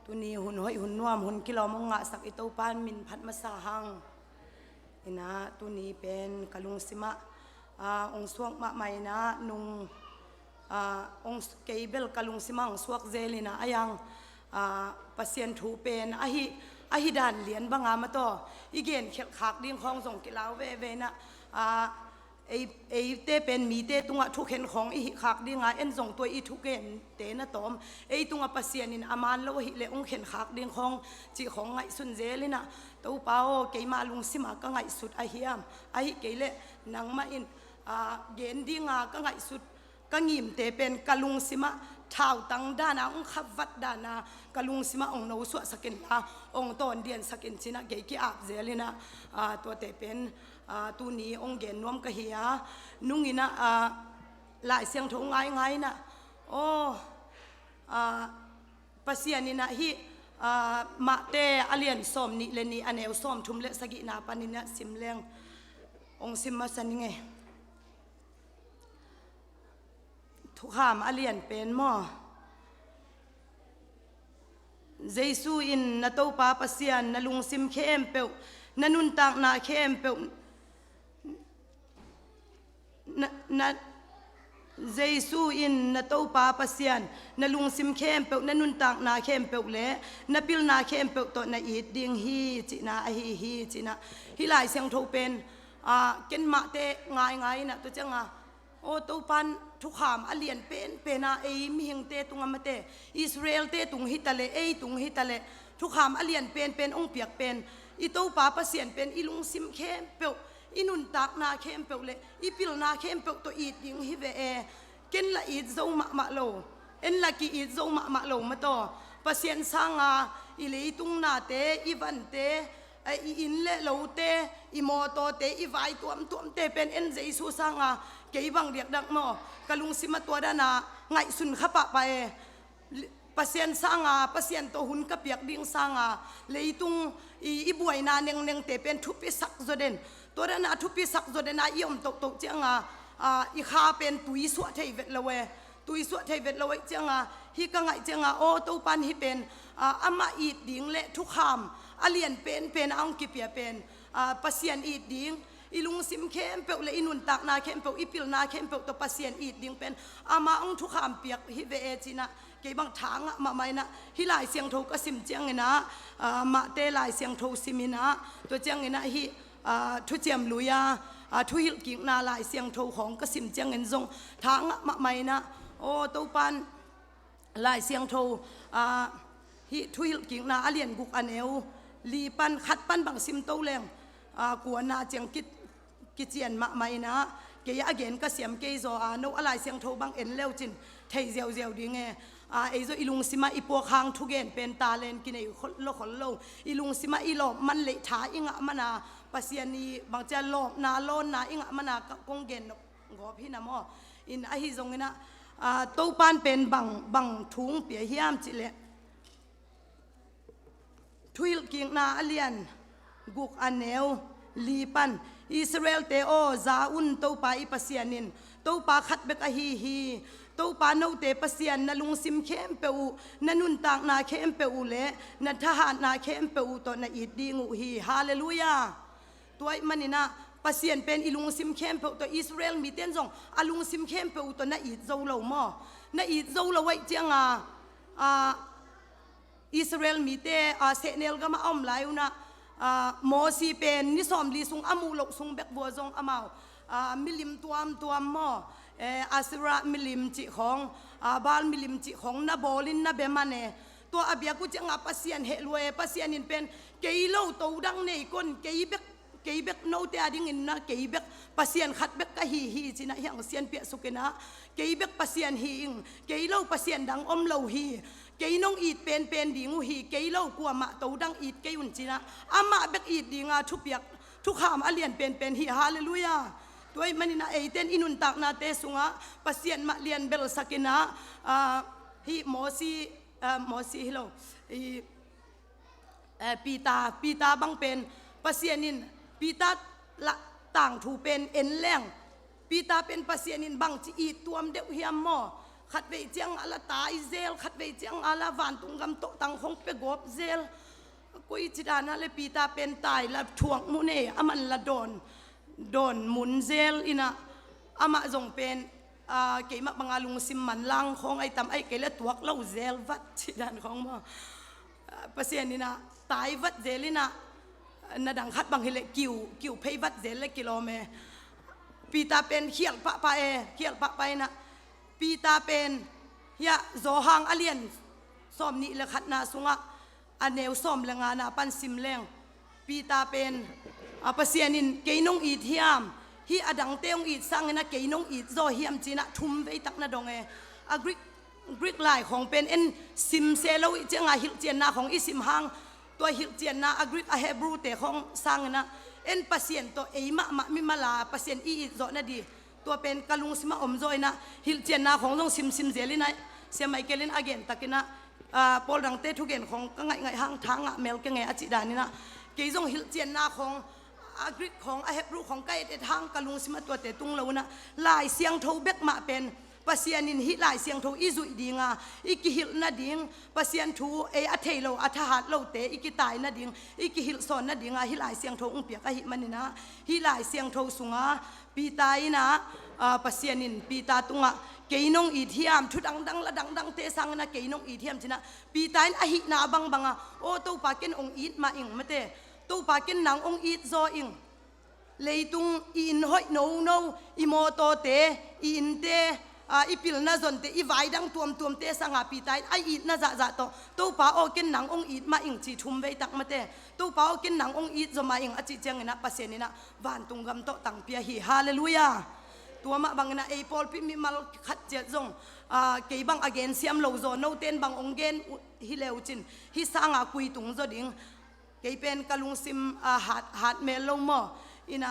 ตุนีหุ่นห้อยหุ่นน่วมหุ่นกิโลมงะสักอิโตปานมินพัดมาสาหังอินะตุนีเป็นกะลุงสิมะองสวกมะไม่นะนุงองเกย์เบลกะลุงสิมะองสวกเจลินะอายังปัสเซียนถูเป็นอหิดานเหรียญบางอามาต่ออีเกนเข็ดขากดิ้งของส่งกิลาวเวนะไอเตเป็นมีเตตุงะทุกเห็นของอีขากดิ้งเอ็นส่งตัวอีทุกเห็นเตนะตอมไอตุงะปัสเซียนินอามันโลหิเลองเห็นขากดิ้งของจีของไงสุนเจลินะตัวเปล่าเกยมาลุงสิมาก็ไงสุดไอเฮียมไอเกยเลนังมาอินเกนดิ้งก็ไงสุดก็งิมเตเป็นกะลุงสิมาท้าวตังด้านาองขับวัดด้านากะลุงสิมาองโนสวสกินองตอนเดียนสกินชินะเกยกีอาบเจลินะตัวเตเป็นตูนี้องเกนนวมกะเฮียนุ่งอินะหลายเสียงทงไงนะโอ้ปัสยานินะฮิมาเตอเลียนสมนิเลนีอเนวสมทุมเลสกินาปานินะสิมเลงองสิมมาสันไงทุกขามอเลียนเป็นหม้อเจสูอินนาโตปาปัสยานนาลุงสิมเข้มเปวนานุนตักนาเข้มเปวna Jesu in na to pa pasyan na lungsim khem pe na nun tak na khem pe le na pil na khem pe to na it ding hi chi na hi chi na hi lai siang tho pen ken ma te ngai na to changa o to pan thu kham alien pen na e mi hing te tunga mate Israel te tung hitale e tung hitale thu kham alien pen ong piak pen I to pa pasyan pen I lungsim khem pe inun tak na khem pe le ipil na khem pe to it ding hi ve ken la it zo ma lo en la ki it zo ma lo ma to pasien sanga I le tung na te I van te I in le lo te I mo to te I vai tuam te pen en Jesu sanga ke bang riak dak mo kalung sima to da na ngai sun khapa pa pasien sanga pasien to hun ka piak ding sanga le tung I buai na neng te pen thu pi sak zo denตัวนั้นทุพิสักตัวนั้นยมตกเจ้าอีข้าเป็นตุยสวดไทยเวทละเวตุยสวดไทยเวทละเวเจ้าฮิกังไงเจ้าโอ้ตัวปันฮิเป็นอามาอีดดิ่งเละทุกคำอเลียนเป็นอังกิเปียเป็นปัสเซียนอีดดิ่งอีลุงซิมเข้มเปลเลยอินุนตักนาเข้มเปลอีปิลนาเข้มเปลตัวปัสเซียนอีดดิ่งเป็นอามาอังทุกคำเปียกฮิเวเอจินะเกี่ยบางทางมาไม่นะฮิหลายเสียงโทก็ซิมเจ้าไงนะมาเตหลายเสียงโทซิมินะตัวเจ้าไงนะฮิทุเจียมลุยทุหิลกิ่งนาลายเสียงโทของกสิมเจียงเงินทรงทางมาไม่นะโอ้ตัวปันลายเสียงโทฮิทุหิลกิ่งนาอเลียนกุกอเนวลีปันขัดปันบังซิมโตแรงกวนนาเจียงกิเจียนมาไม่นะเกียเกนก็เสียมเกยโซโนอะไรเสียงโทบังเอ็นเลวจินไทยเจียวดีไงไอ้โซอีลุงสิมาอีปัวคางทุเกนเป็นตาเลนกินไอ้โลขโลอีลุงสิมาอีหลบมันเละท้าอิงะมันปัสยานีบางจะหลบนาโลนนาอิงะมันกงเกนงอพี่นะมออินไอฮิจงนะโตปานเป็นบังทุงเปียเฮียมจิเลทุยกิงนาอเลียนกุกอันเนวลีปันอิสราเอลเตโอซาอุนโตปาอิปัสยานินโตปาขัดเบกฮีตัวปานเอาเตปัสยานนาลุงซิมเข้มเปอูนานุนตากนาเข้มเปอูเละนาทหารนาเข้มเปอูตัวนาอิดดีงูฮีฮาเลลูยาตัวมันนี่นะปัสยานเป็นอีลุงซิมเข้มเปอูตัวอิสราเอลมีเต้นจงอาลุงซิมเข้มเปอูตัวนาอิดโจเหล่าหม้อนาอิดโจเหล่าไว้เจียงอิสราเอลมีเตเซเนลก็มาอ้อมไหลนะโมซีเป็นนิสอมลีซุงอามูลกซุงเบกบัวจงอามามิลิมตัวมหม้ออาสระมิลิมจิของบาลมิลิมจิของนาโบลินนาเบมันเนตัวอเบียกุจะงับปัสยานเฮลเวปัสยานินเป็นเกยโลตัวดังในคนเกยเบกโนเตอดิ้งนะเกยเบกปัสยานขัดเบกกะฮีจินะอย่างเซียนเปียสุกนะเกยเบกปัสยานฮีอิงเกยโลปัสยานดังอมโลฮีเกยน้องอีดเป็นดิงูฮีเกยโลกัวมะตัวดังอีดเกยุนจินะอามาเบกอีดดิงาทุกเปียกทุกขามอเลียนเป็นฮีฮาเลลูยาตัวมันนี่นะเอเตนอินุนตักนาเตสุงะปัสยานมาเลียนเบลสักินะฮิโมซีฮิโลปีตาบังเป็นปัสยานินปีตาละต่างถูเป็นเอ็นแรงปีตาเป็นปัสยานินบังจีอีตัวมเดวเฮียมมอ ขัดเวจียงอาลาตายเซลขัดเวจียงอาลาวันตุงกำโตตังคงเปกบเซลกุยจิดานาเลปีตาเป็นตายละถ่วงมุเนอามันละโดนหมุนเซลอินะอามาจงเป็นเกี่ยมบังอาลุงซิมมันลังของไอตำไอเกลตัวเราเซลวัดจิดานของมาเปอร์เซ็นต์นี่นะตายวัดเซลินะนาดังคัดบางเฮเลกิวเพย์วัดเซลเลกิโลเมปีตาเป็นเขียลปะไปนะปีตาเป็นยะโซฮังอเลียนซ้อมนี่ละขัดนาสุงะอันเนวซ้อมละงานาปันซิมเลงปีตาเป็นเปอร์เซ็นต์นินเกยนงอีเทียมฮีอดังเตียงอีสังนะเกยนงอีโซเฮียมจีนะทุ่มไว้ตักนะดงกริกไลของเป็นเอ็นซิมเซโลเจียงฮิลเจียนนาของอิซิมฮังตัวฮิลเจียนนากริกเฮบรูเตของสังนะเอ็นปัสเซียนตัวเอมะมิมาลาปัสเซียนอีโซนะดีตัวเป็นกะลุงสิมาอมโซยนะฮิลเจียนนาของต้องซิมเซลินะเสียไม่เกลินอเกนตะกินะปอลดังเตทุกเกนของก็ไงห้างทางเมลก็ไงอจิดานี่นะเกยจงฮิลเจียนนาของกริกของเฮบรูของไกเตทางกะลุงสิมาตัวเตตุงเลวนะลายเสียงโทเบกมาเป็นปัสยานินฮิลายเสียงทูอิจุยดิงอีกิฮิลนาดิงปัสยานทูอัทเฮโลอัทหัดโลเตอีกิตายนาดิงอีกิฮิลซอนนาดิงฮิลายเสียงทูอุเปียกหิมันนี่นะฮิลายเสียงทูสุงปีตายนะปัสยานินปีตาตุงเกยนงอีเทียมทุดังละดังเตสังนะเกยนงอีเทียมจินะปีตายอหินาบังโอตูปากินองอีดมาอิงมาเตตูปากินนางองอีดโซอิงเลยตุงอินหอยโนอิโมโตเตอินเตอีพิลน่าสนเตอีไว้ดังตัวเตสังหาปีตายไออีดน่าจะตู้ป้าโอกินหนังองอีดมาอิงจีทุ่มไว้ตักมาเตตู้ป้าโอกินหนังองอีดจะมาอิงอจิเจงนะปัสเซนินะวันตุงกำโตตังเปียฮีฮาเลลูยาตัวมาบังนะเอพอลพิมิมาลขัดเจจงเกี่ยบังอเกนเซียมโลโซโนเตนบังองเกนฮิเลวจินฮิสังหาคุยตุงจดิงเกี่ยเป็นกะลุงซิมหัดเมลโลมออินะ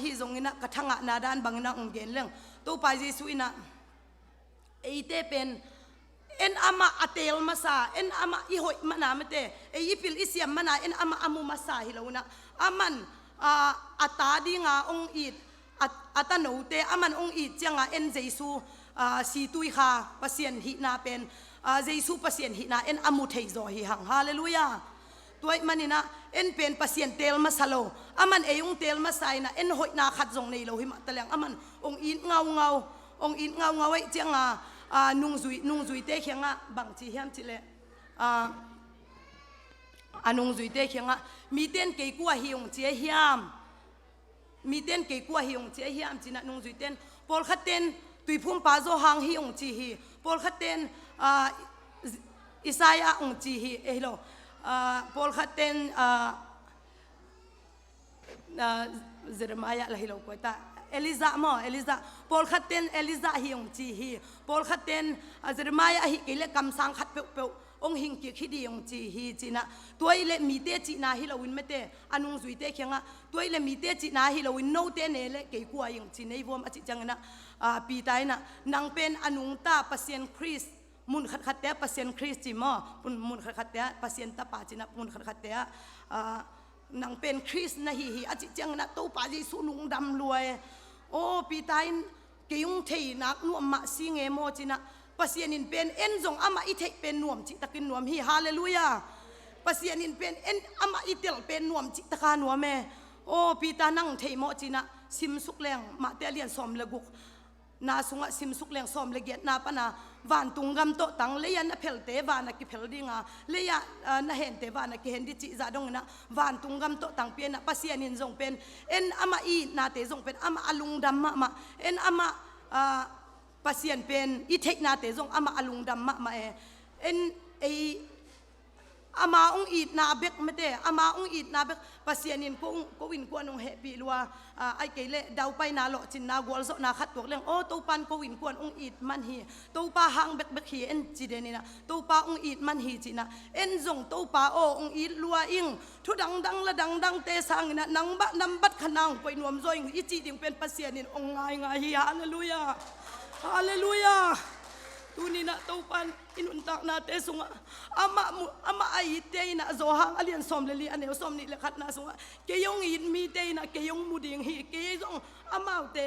ฮิจงอินะกระทั่งนาดานบังนะองเกนเรื่องตู้ป้าเยซูอินะเอเตเป็นเอ็นอามาอัเตลมาซาเอ็นอามาอีหอยมานาเมเตเอยิฟิลอิเซียมมานาเอ็นอามาอามูมาซาฮิลาวนะอามันอัตาดีงาองอีดอัตโนเตอามันองอีดจังเอ็นเจซูสีตุยคาปัสเซียนหินาเป็นเจซูปัสเซียนหินาเอ็นอามูเทยโซฮิหังฮาเลลูยาตัวมันนี่นะเอ็นเป็นปัสเซียนเตลมาซาโลอามันเอองเตลมาไซนะเอ็นหอยนาขัดจงในโลหิมะตะแลงอามันองอีดเงาองอีดเงาไว้จังนุ่งจุยเตะเขียงบางทีเฮียมจิเลนุ่งจุยเตะเขียงมีเต้นเกี่ยกัวหิวเจียเฮียมมีเต้นเกี่ยกัวหิวเจียเฮียมจินะนุ่งจุยเต้นปอลขัดเต้นตุยพุ่มปาโซหางหิวจีฮีปอลขัดเต้นอิสายาองจีฮีโลปอลขัดเต้นเจเรมายาละฮิโลกวยตาเอลิซาปอลขัดเต้นเอลิซาฮิองจีฮีปอลขัดเต้นเจเรมายาฮิกิเลกำสังขัดเปวองหิงกิขิดีองจีฮีจีนะตัวอิเลมีเตจีนาฮิลาวินเมเตอนุงจุยเตเขียงตัวอิเลมีเตจีนาฮิลาวินโนเตเนเลเกี่ยกัวยังจีในวมอจิจังนะปีตายนะนางเป็นอนุงตาปัสเซียนคริสมุนขัดเตะปัสเซียนคริสจีมอมุนขัดเตะปัสเซียนตาปาจีนะมุนขัดเตะนางเป็นคริสนะฮีอจิจังนะตู้ปาจีสุนุงดำรวยโอ้ปีตายเกี่ยงเทนักนวมมาซิงเอโมจีนะปัสยานินเป็นเอ็นจงอามาอิเทเป็นนวมจิตตะกินนวมฮีฮาเลลูยาปัสยานินเป็นเอ็นอามาอิเตลเป็นนวมจิตตะกานวมโอ้ปีตานั่งเทโมจีนะซิมสุกแรงมาเตเลียนสอมเลกุกนาสุงะซิมสุกแรงสอมเลเกียนาปนาวันตุงกำโตตังเลยยันเพลเตวานักกิเพลดิงาเลยยันเห็นเตวานักกิเห็นดิจิจาดงนะวันตุงกำโตตังเปียนะปัสยานินจงเป็นเอ็นอามาอีนาเตจงเป็นอามาอลุงดำมาเอ็นอามาปัสเซียนเป็นอีเทคนาเตจงอามาอลุงดำมาเอ็นไออามาองอีดนาเบกไม่ได้อามาองอีดนาเบกปัสเซียนินก็วินกวนองเฮปีลัวไอเกเลดาวไปนาโลจินนากวลโซนาขัดตัวเรื่องโอ้ตูปันก็วินกวนองอีดมันฮีตูปาหางเบกฮีเอ็นจีเดนี่นะตูปาองอีดมันฮีจีนะเอ็นจงตูปาโอองอีดลัวอิงทุดังละดังเตสังนะนังบะนำบัดขนังไปนวมโซยอีจีดิงเป็นปัสเซียนินองง่ายฮีฮาเลลูยาฮาเลลูยาตูนี่นะตูปันอินุนตักนาเตสุงอามาไอเตยนะโซฮังอเลียนสอมเลลีอันเนวสอมนี่เลขัดนาสุงเกยงอินมีเตยนะเกยงมูดิงฮีเกยงอามาเต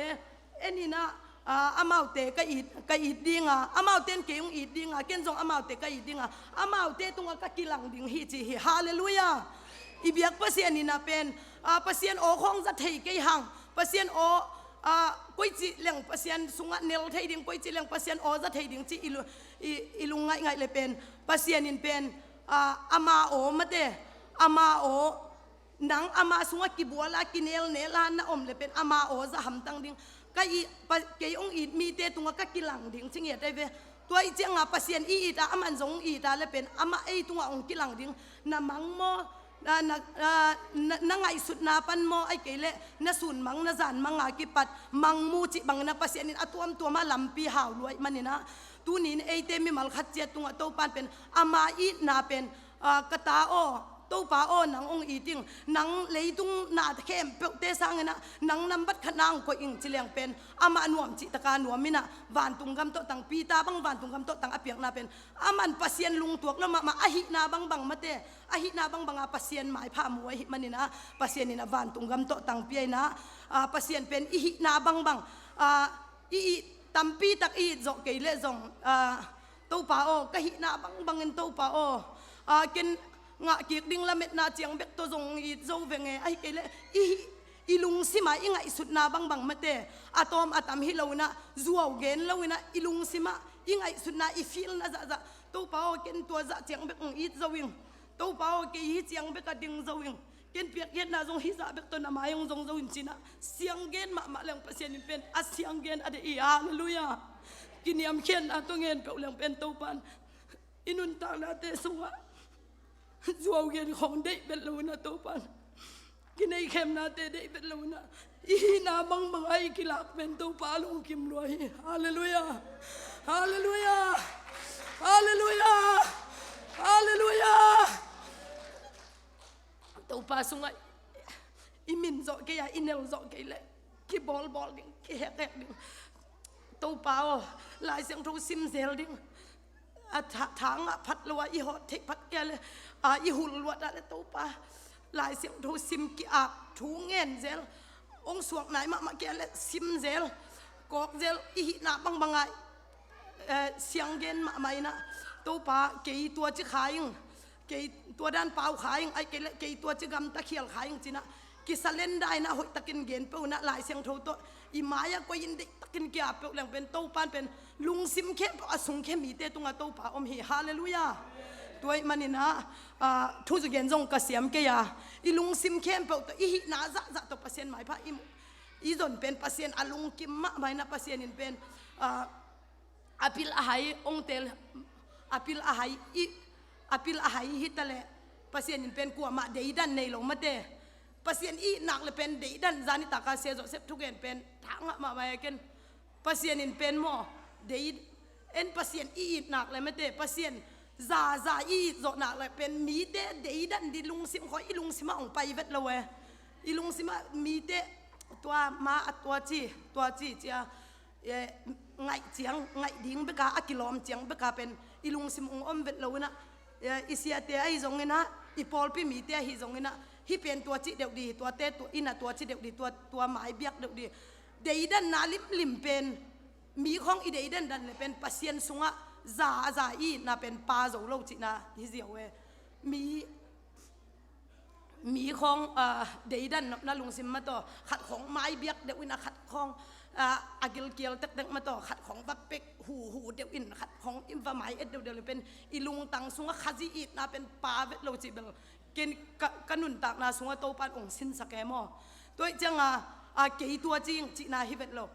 เอ็นี่นะ amau te ka it dinga amau ten ke yung it dinga ken jong amau te ka it dinga amau te tunga ka kilang ding hi chi hi hallelujah ibiak pasien ni na pen pasien o khong za thei ke hang pasien o koi chi leng pasien sunga nel thei ding koi chi leng pasien o za thei ding chi ilu ngai ngai le pen pasien in pen ama o mate ama o nang ama sunga kibuala kinel nela na om le pen ama o za ham tang ding cái ông ít mi tê tung các kỹ năng tiếng chính hiện đây về tôi chỉ ngã pasien ít à aman giống ít à là bên ama ấy tung ông kỹ năng tiếng na mang mo na ngay sút na pan mo ai cái lệ na sun mang na zan mang ngã kipat mang mu chỉ bằng na pasien in atuam tua ma làm pi hào luai manina tu nín ấy tê mi mal khát chết tung tàu pan bên ama ít na bên kata o tàu pa o nang ông eating nang lấy tung na kem bẹo tê sang na nang nam bắt khát nang ko ing chỉ liang pen ama nuam chỉ ta nuam mina van tung gam to tang pi ta bang van tung gam to tang apiak na pen aman pasien lung tuak na ma ahi na bang mate ahi na bang pasien mai pha mu ahi manina pasien ina van tung gam to tang pi na pasien pen ihi na bang i tampi tak i zo ke le zong tàu pa o ka hi na bang en tàu pa o ken ngã kiệt đinh la met na chiang bek to zong i zo ve nge ai ke le i lung sima i ngai sut na bang mate atom atam hi lo na zuaw gen lo na i lung sima i ngai sut na i feel na za to pa o ken to za chiang bek i zo wing to pa o ke hi chiang bek ka ding zo wing ken piak ken na zong hi za bek to na ma yong zong zo in china siang gen ma leng pasien in pen a siang gen ade i hallelujah kiniam ken atongen pe leng pen to pan inun ta na te suwa zuaw gen khong dei bet lo na to pan kinai khem na te dei bet lo na i na bang ai kilak pen to pa long kim loi hallelujah hallelujah hallelujah hallelujah to pa sungai imin zo ke ya inel zo ke le ki bol ding ki hek ding to pa o lai siang tho sim zel ding tháng phát loa i họ thích phát kia le i hul loa đã le to pa lại siang tho sim ki thu ngen zel ông suak nai ma kia le sim zel kok zel i na bang ai siang gen ma mai na to pa ke tua chi khai ke tua dan pau khai ai ke tua chi gam ta khial khai china ki salen dai na hoi takin gen pe na lai siang tho to i maya ko in de takin kia pe lang pen to pan pen lung sim khe asung khe mi te tunga to pa om hi hallelujah toy manina thu zu gen jong ka siam ke ya i lung sim khe pe to i na za to pasien mai pha i zon pen pasien alung kim ma mai na pasien in pen apil ahai ong tel apil ahai hitale pasien in pen ku ma deidan nei lo mate pasien i nak le pen deidan zani taka se zo sep thugen pen thanga ma mai ken pasien in pen mo deid en pasien i nak le mate pasien za i zo nak le pen mi te deidan di lung sim khoi i lung sima ong pai vet lo we i lung sima mi te tua ma tua chi chia ngai chiang ngai ding be ka akilom chiang be ka pen i lung sim ong om vet lo na isia te ai zong ina i pol pi mi te hi zong ina hi pen tua chi deu di tua te tu ina tua chi deu di tua mai biak deu di deidan na lim pen mi khong i deidan dan le pen pasien sunga za i na pen pa zo lo chi na hi ziaw we mi khong deidan na lung sim ma to khat khong mai biak deu ina khat khong agil kiel tek ma to khat khong bak pek hu deu in khat khong im va mai et deu le pen i lung tang sunga khaji i na pen pa vet lo chi bel ken kanun tak na sunga to pan ong sin sakemo toi changa ke tua ching chi na hi vet lo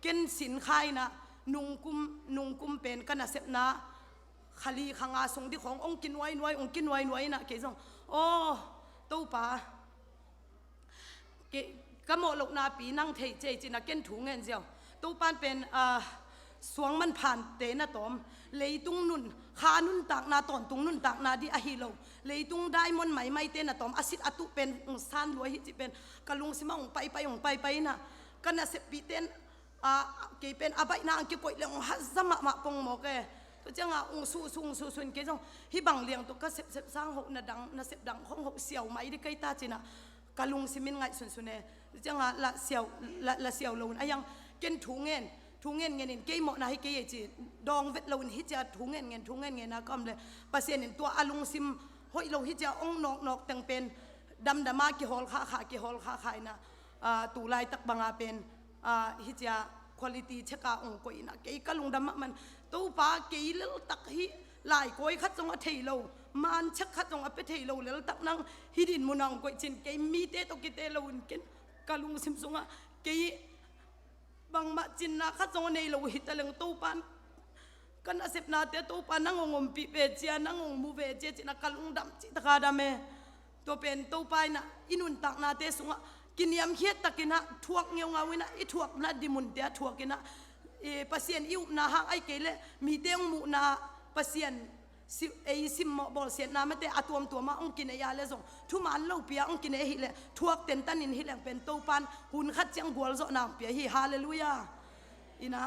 ken sin khai na nung kum pen kana sep na khali khanga song di khong ong kin wai ong kin wai na ke jong to pa ke kamo lok na pi nang thei che chi na ken thu ngen jiao to pan pen suang man phan te na tom leitung nun kha nun tak na ton tung nun tak na di a hi lo leitung diamond mai te na tom asit atu pen san loi hi chi pen kalung simang pai na kana se pi ten ke pen abai na ang ki koi leng hazama ma pong mo ke to changa ung su sun ke jong hi bang liang to ka sep sang ho na dang na sep dang hong ho siaw mai di kai ta china kalung simin ngai sun ne changa la siaw lo ayang เกนถุงเงินเงินเกยหมอนะให้เกยจีดองเวทเราหิจะถุงเงินนะก็เลยเปอร์เซ็นต์ตัวอาลุงซิมห้อยเราหิจะองนอกแต่งเป็นดำมากี่ฮอลขากี่ฮอลขาขายนะตูไลตักบังอาเป็นหิจะคุณภาพเช็คองก็อินะเกยกะลุงดำมันตัวป้าเกยเลี้ยตักหิหลายก้อยขัดจงอเทโลมันชักขัดจงอเปเทโลเลี้ยตักนั่งฮิดินมุนังก้อยจินเกยมีเตตกิเตโลนเกนกะลุงซิมสงะเกยบางมาจินนะขัดจงในโลหิตะเลงตู้ปันกันอาศัยนาเตตู้ปันนั่งงงปีเปเจียนั่งงมูเวเจจินะกะลุงดำจิตกาดามเมตัวเป็นตู้ปันนะอินุนตักนาเตสงะกินยำเขียดตะกินะทวกเงียวงาวินะอีทวกนาดิมุนเตียทวกกินะภาษาอิวนาหางไอเกลมีเตียงมูนาภาษาซิมบอลเสียนาไม่แต่อตัวมตัวมาองกินไอยาเลส่งทุมันเล่าเปียองกินไอฮิเลทวกเต็นตันนินฮิเลเป็นตู้ปันหุ่นขัดเจียงบัวโซนามเปียฮิฮาเลลูยาอินะ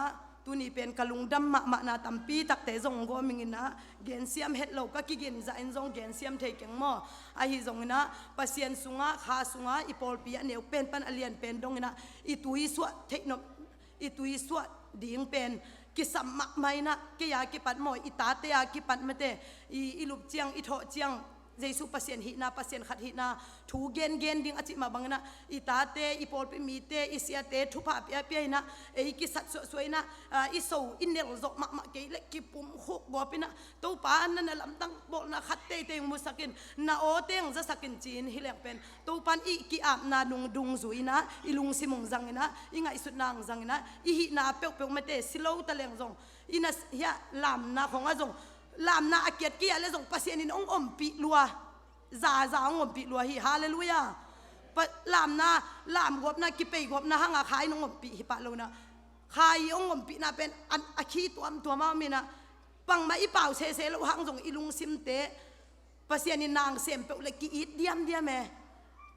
ตัวนี้เป็นกะลุงดำมะนาตัมปีตักเตจงก็มิงินะเกนเซียมเฮ็ดโลก็กินจะอินจงเกนเซียมเทเก่งมอไอฮิจงนะภาษาสุงะขาสุงะอีปอลปีเนียวเป็นปันอเลียนเป็นดงนะอีตุยสวดเทคโนอีตุยสวดดิ่งเป็นกิสัมมักไม่นะกิยากิปัดมอยอิตาเตียกิปัดเมเตอีลุบเจียงอีโถเจียงเจสุภาษาหินาภาษาขัดหินาทูเกนดิ่งอจิมาบังนะอิตาเตอีปอลเปมีเตอิเสียเตทุพาเปียเปียนะเอกิสัตสวยนะอิโซอินเนลจกมักเกยเล็กกิปุ่มหกบัวปินะตัวปานนั่นลำตั้งบอกนะขัดเตเตงมุสกินนาโอเตงจะสกินจีนฮิเลงเป็นตัวปานอีกิอาบนาดุงซุยนะอีลุงซิมงจังนะอีไงสุดนางจังนะอีหินาเปียวเมเตสิโลตะเลงจงอินัสเฮียลำนาของอาจงลำนาอาเกียรติอะไรจงภาษาอินองอมปีลัวซาองอมปีลัวฮิฮาเลลูยาลำกบนะกิเปกบนะหังอาขายน้องอมปีฮิปะโลนะขายองอมปีนะเป็นอันอาคีตัวมามีนะปังมาอีเป่าเซแล้วหังจงอีลุงซิมเตภาษาอินนางเสียมเปเลยกีดเดียมแม่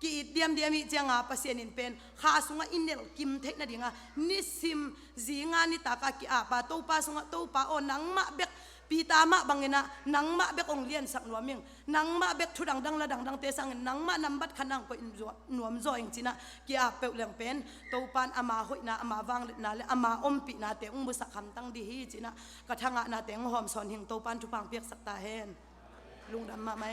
กีดเดียมมีเจียงภาษาอินเป็นข้าสุงอินเนลกิมเทคนะดิ่งนิซิมจีงานิตากากีอาปาตู้ปาสุงตู้ปาโอนังมาเบกปีตามาบังเงินะนังมาเบกองเลียนสักหนัวมิงนังมาเบกทุดังละดังเตสังนังมานำบัดขนังก็อินจัวหนัวมจ่อยจินะกีอาเปลเลียงเป็นตู้ปานอามาหอยนะอามาวังนะและอามาอมปีนะเตองมุสักคำตั้งดีฮีจินะกระทั่งนะเตงหอมสอนหิงตู้ปานทุพังเปียกสักตาเฮนลุงดำมาไหม